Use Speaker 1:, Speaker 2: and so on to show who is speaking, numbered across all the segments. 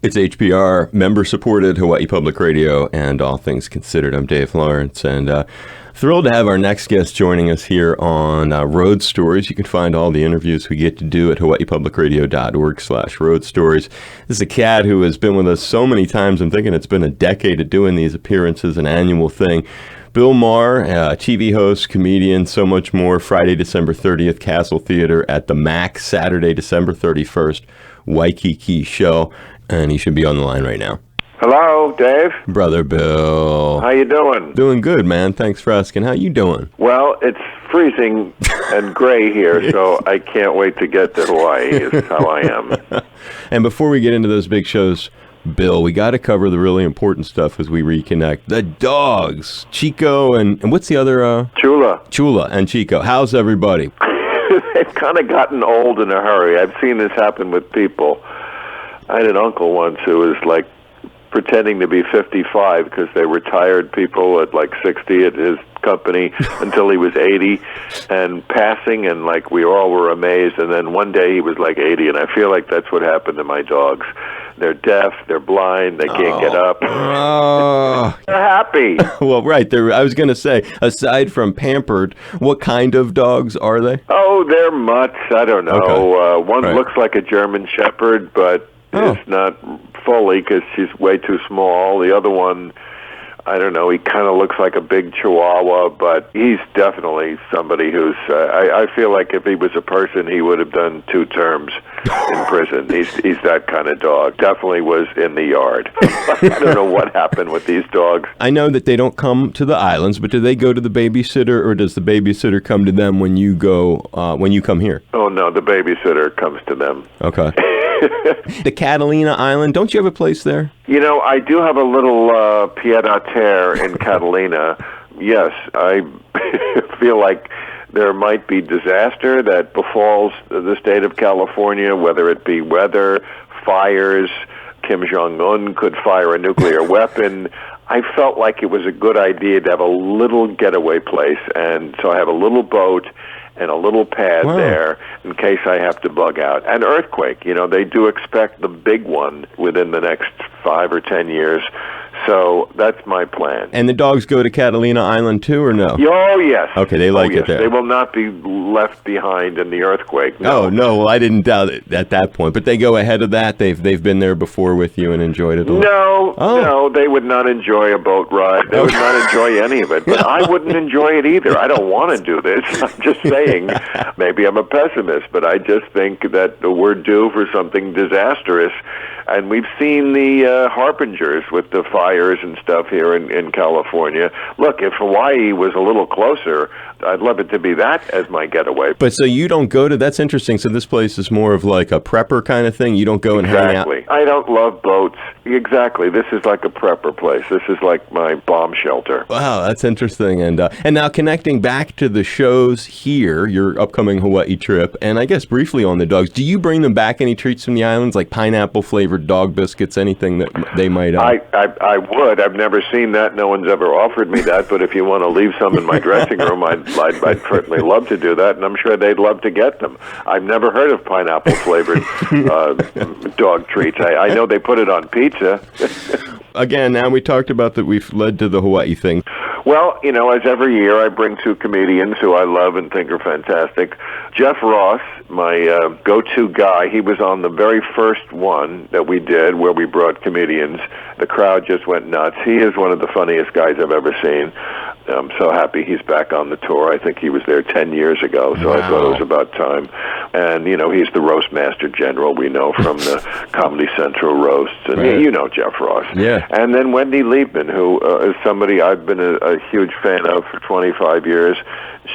Speaker 1: It's HPR, member-supported Hawaii Public Radio, and All Things Considered. I'm Dave Lawrence, and thrilled to have our next guest joining us here on Road Stories. You can find all the interviews we get to do at hawaiipublicradio.org/Road Stories. This is a cat who has been with us so many times. I'm thinking it's been a decade of doing these appearances, an annual thing. Bill Maher, TV host, comedian, so much more. Friday, December 30th, Castle Theater at the MAC. Saturday, December 31st, Waikiki show. And he should be on the line right now.
Speaker 2: Hello, Dave.
Speaker 1: Brother Bill.
Speaker 2: How you doing?
Speaker 1: Doing good, man. Thanks for asking. How you doing?
Speaker 2: Well, it's freezing and gray here, so I can't wait to get to Hawaii is how I am.
Speaker 1: And before we get into those big shows, Bill, we got to cover the really important stuff as we reconnect. The dogs, Chico and what's the other?
Speaker 2: Chula.
Speaker 1: Chula and Chico. How's everybody?
Speaker 2: They've kind of gotten old in a hurry. I've seen this happen with people. I had an uncle once who was like pretending to be 55 because they retired people at like 60 at his company until he was 80 and passing, and like we all were amazed, and then one day he was like 80, and I feel like that's what happened to my dogs. They're deaf, they're blind, they can't get up. They're happy.
Speaker 1: Well, right. I was going to say, aside from pampered, what kind of dogs are they?
Speaker 2: Oh, they're mutts. I don't know.
Speaker 1: Okay.
Speaker 2: One
Speaker 1: right.
Speaker 2: looks like a German Shepherd, but it's not fully because she's way too small. The other one, I don't know, he kind of looks like a big Chihuahua, but he's definitely somebody who's, I feel like if he was a person, he would have done 2 terms in prison. He's that kind of dog. Definitely was in the yard. I don't know what happened with these dogs.
Speaker 1: I know that they don't come to the islands, but do they go to the babysitter, or does the babysitter come to them when you come here?
Speaker 2: Oh, no, the babysitter comes to them.
Speaker 1: Okay. The Catalina Island, don't you have a place there?
Speaker 2: You know, I do have a little pied-à-terre in Catalina. Yes, I feel like there might be disaster that befalls the state of California, whether it be weather, fires, Kim Jong-un could fire a nuclear weapon. I felt like it was a good idea to have a little getaway place, and so I have a little boat and a little pad there in case I have to bug out. An earthquake, you know, they do expect the big one within the next 5 or 10 years. So that's my plan.
Speaker 1: And the dogs go to Catalina Island too, or no?
Speaker 2: Oh, yes.
Speaker 1: Okay, they like it there.
Speaker 2: They will not be left behind in the earthquake. No.
Speaker 1: Oh, no. Well, I didn't doubt it at that point. But they go ahead of that? They've been there before with you and enjoyed it a lot?
Speaker 2: No, they would not enjoy a boat ride. They would not enjoy any of it. But I wouldn't enjoy it either. I don't want to do this. I'm just saying, maybe I'm a pessimist, but I just think that we're due for something disastrous. And we've seen the harbingers with the fires and stuff here in California. Look, if Hawaii was a little closer, I'd love it to be that as my getaway.
Speaker 1: But so you don't go to, that's interesting. So this place is more of like a prepper kind of thing? You don't go and hang out?
Speaker 2: Exactly. I don't love boats. Exactly. This is like a prepper place. This is like my bomb shelter.
Speaker 1: Wow, that's interesting. And now connecting back to the shows here, your upcoming Hawaii trip, and I guess briefly on the dogs, do you bring them back any treats from the islands, like pineapple-flavored dog biscuits, anything that they might...
Speaker 2: I would. I've never seen that. No one's ever offered me that. But if you want to leave some in my dressing room, I'd certainly love to do that, and I'm sure they'd love to get them. I've never heard of pineapple-flavored dog treats. I know they put it on pizza.
Speaker 1: Again, now we talked about that we've led to the Hawaii thing.
Speaker 2: Well, you know, as every year, I bring 2 comedians who I love and think are fantastic. Jeff Ross, my go-to guy, he was on the very first one that we did where we brought comedians. The crowd just went nuts. He is one of the funniest guys I've ever seen. I'm so happy he's back on the tour. I think he was there 10 years ago, so I thought it was about time. And, you know, he's the roast master general we know from the Comedy Central roasts. And you know Jeff Ross.
Speaker 1: Yeah.
Speaker 2: And then Wendy Liebman, who is somebody I've been a huge fan of for 25 years.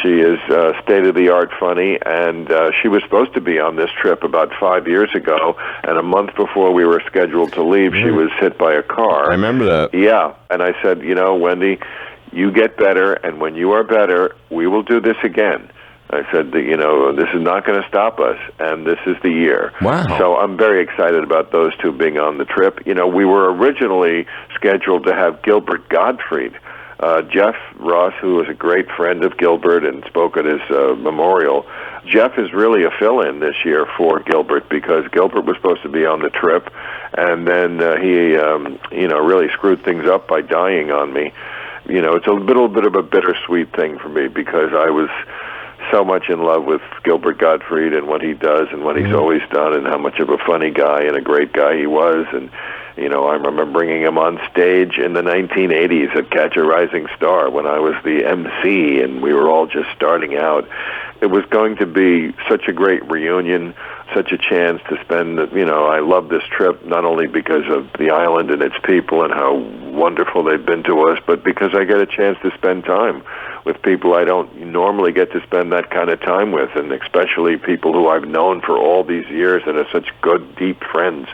Speaker 2: She is state-of-the-art funny, and she was supposed to be on this trip about 5 years ago, and a month before we were scheduled to leave, she was hit by a car.
Speaker 1: I remember that.
Speaker 2: Yeah, and I said, you know, Wendy, you get better, and when you are better, we will do this again. I said that, you know, this is not going to stop us, and this is the year.
Speaker 1: Wow.
Speaker 2: So I'm very excited about those 2 being on the trip. You know, we were originally scheduled to have Gilbert Gottfried. Jeff Ross, who was a great friend of Gilbert and spoke at his memorial, Jeff is really a fill-in this year for Gilbert because Gilbert was supposed to be on the trip, and then he really screwed things up by dying on me. It's a little bit of a bittersweet thing for me because I was so much in love with Gilbert Gottfried and what he does and what he's always done and how much of a funny guy and a great guy he was. And, I remember bringing him on stage in the 1980s at Catch a Rising Star when I was the MC and we were all just starting out. It was going to be such a great reunion, such a chance to spend, I love this trip not only because of the island and its people and how wonderful they've been to us, but because I get a chance to spend time with people I don't normally get to spend that kind of time with, and especially people who I've known for all these years and are such good, deep friends.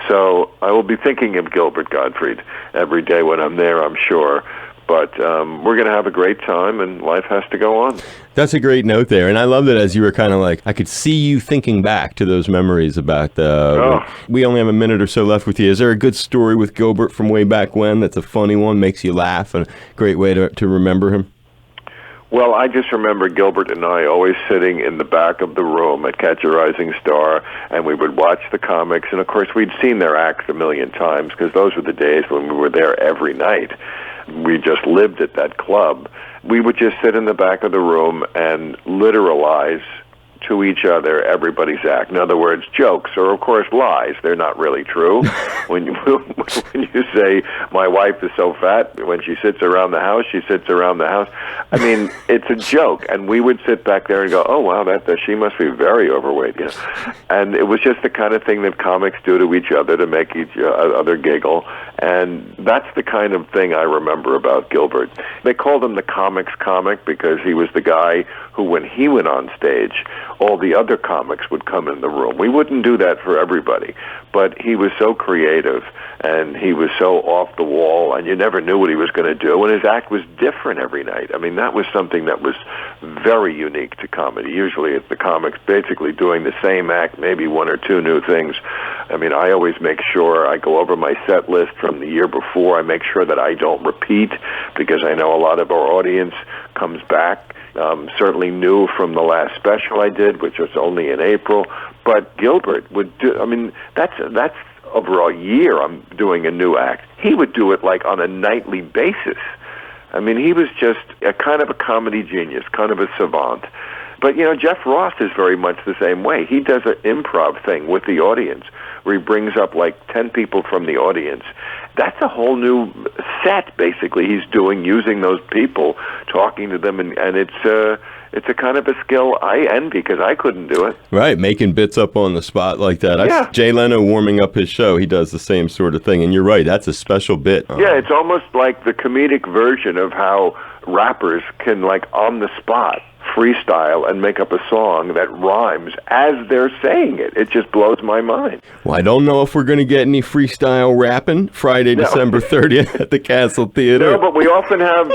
Speaker 2: So I will be thinking of Gilbert Gottfried every day when I'm there, I'm sure. But we're going to have a great time, and life has to go on.
Speaker 1: That's a great note there. And I love that as you were kind of like, I could see you thinking back to those memories about we only have a minute or so left with you. Is there a good story with Gilbert from way back when that's a funny one, makes you laugh, and a great way to remember him?
Speaker 2: Well, I just remember Gilbert and I always sitting in the back of the room at Catch a Rising Star, and we would watch the comics. And, of course, we'd seen their acts a million times because those were the days when we were there every night. We just lived at that club. We would just sit in the back of the room and literalize to each other everybody's act. In other words, jokes are, of course, lies. They're not really true. When you say, my wife is so fat, when she sits around the house, she sits around the house. I mean, it's a joke. And we would sit back there and go, oh, wow, she must be very overweight. And it was just the kind of thing that comics do to each other to make each other giggle. And that's the kind of thing I remember about Gilbert. They called him the comics comic because he was the guy who, when he went on stage, all the other comics would come in the room. We wouldn't do that for everybody, but he was so creative and he was so off the wall, and you never knew what he was going to do, and his act was different every night. I mean, that was something that was very unique to comedy. Usually it's the comics basically doing the same act, maybe one or two new things. I mean, I always make sure I go over my set list from the year before. I make sure that I don't repeat because I know a lot of our audience comes back. Certainly new from the last special I did, which was only in April. But Gilbert would do, I mean, that's over a year I'm doing a new act. He would do it like on a nightly basis. I mean, he was just a kind of a comedy genius, kind of a savant. But, Jeff Ross is very much the same way. He does an improv thing with the audience where he brings up like 10 people from the audience. That's a whole new set, basically, he's doing, using those people, talking to them, and it's a kind of a skill I envy because I couldn't do it.
Speaker 1: Right, making bits up on the spot like that.
Speaker 2: Yeah.
Speaker 1: Jay Leno warming up his show, he does the same sort of thing, and you're right, that's a special bit.
Speaker 2: Yeah, it's almost like the comedic version of how rappers can, like, on the spot, freestyle and make up a song that rhymes as they're saying it. It just blows my mind.
Speaker 1: Well, I don't know if we're going to get any freestyle rapping Friday, December 30th at the Castle Theater.
Speaker 2: No, but we often have,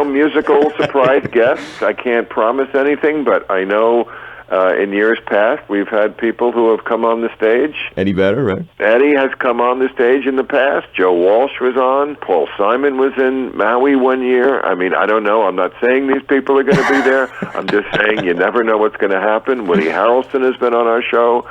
Speaker 2: musical surprise guests. I can't promise anything, but I know in years past we've had people who have come on the stage.
Speaker 1: Eddie Vedder, right?
Speaker 2: Eddie has come on the stage in the past. Joe Walsh was on. Paul Simon was in Maui one year. I mean, I don't know. I'm not saying these people are going to be there. I'm just saying you never know what's going to happen. Woody Harrelson has been on our show.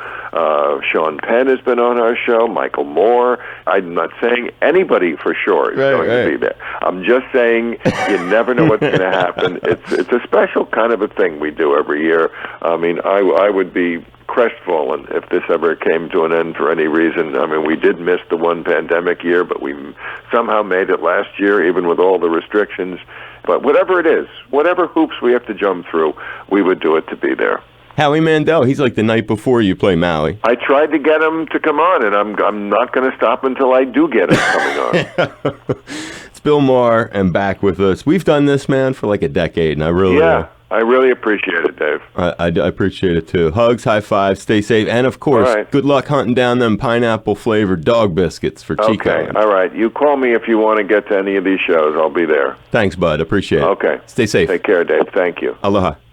Speaker 2: Sean Penn has been on our show. Michael Moore. I'm not saying anybody for sure is going to be there. I'm just saying you never know what's going to happen. It's a special kind of a thing we do every year. I mean, I would be crestfallen if this ever came to an end for any reason. I mean, we did miss the one pandemic year, but we somehow made it last year, even with all the restrictions. But whatever it is, whatever hoops we have to jump through, we would do it to be there.
Speaker 1: Howie Mandel, he's like the night before you play Maui.
Speaker 2: I tried to get him to come on, and I'm not going to stop until I do get him coming on.
Speaker 1: It's Bill Maher, and back with us. We've done this, man, for like a decade, and I really appreciate it, Dave. I appreciate it, too. Hugs, high fives, stay safe, and, of course, good luck hunting down them pineapple-flavored dog biscuits for Chico.
Speaker 2: Okay, all right. You call me if you want to get to any of these shows. I'll be there.
Speaker 1: Thanks, bud. Appreciate it.
Speaker 2: Okay.
Speaker 1: Stay safe.
Speaker 2: Take care, Dave. Thank you.
Speaker 1: Aloha.